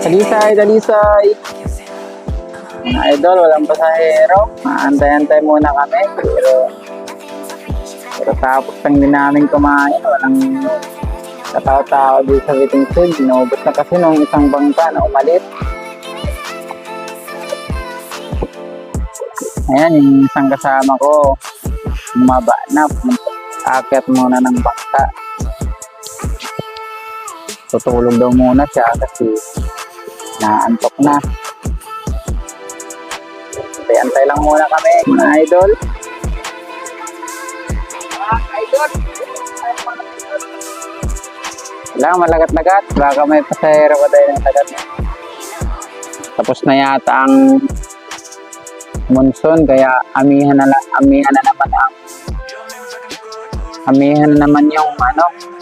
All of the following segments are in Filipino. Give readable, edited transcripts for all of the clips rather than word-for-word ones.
Dalisay, dalisay. Mga idol, walang pasahero. Antay-antay muna kami. Pero tapos lang din namin kumain. Walang katao-tao dito sa waiting shed. Inubos na kasi nung isang bangka na umalis. Ayan, yung isang kasama ko. Bumaba na. Akyat muna ng bangka. Tutulog daw muna siya kasi naantok na. Antay lang muna kami, mga idol. Wala, malagat-lagat. Baka may pasahero pa tayo ng lagat. Tapos na yata ang monsoon, kaya amihan na naman yung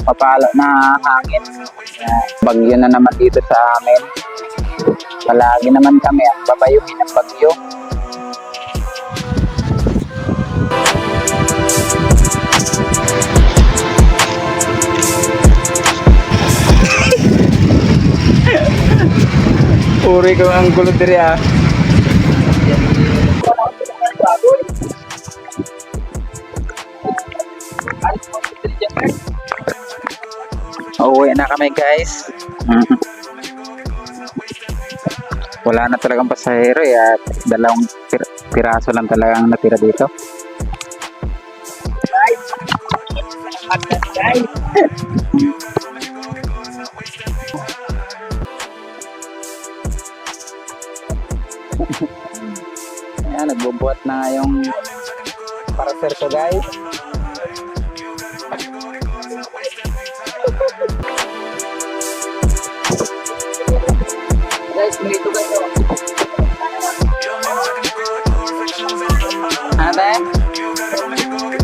papalo na hangin. Bagyo na naman dito sa amin. Palagi naman kami ang babayuhin ng bagyo. Puri ko ang gulo diri ah. Uuwi na kami guys. Wala na talagang pasahero at dalawang piraso lang talagang natira dito. Ayan, nagbubuhat na nga yung paraser ko guys. Guys, ganito kayo. Ate?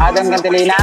Adam Cantilina?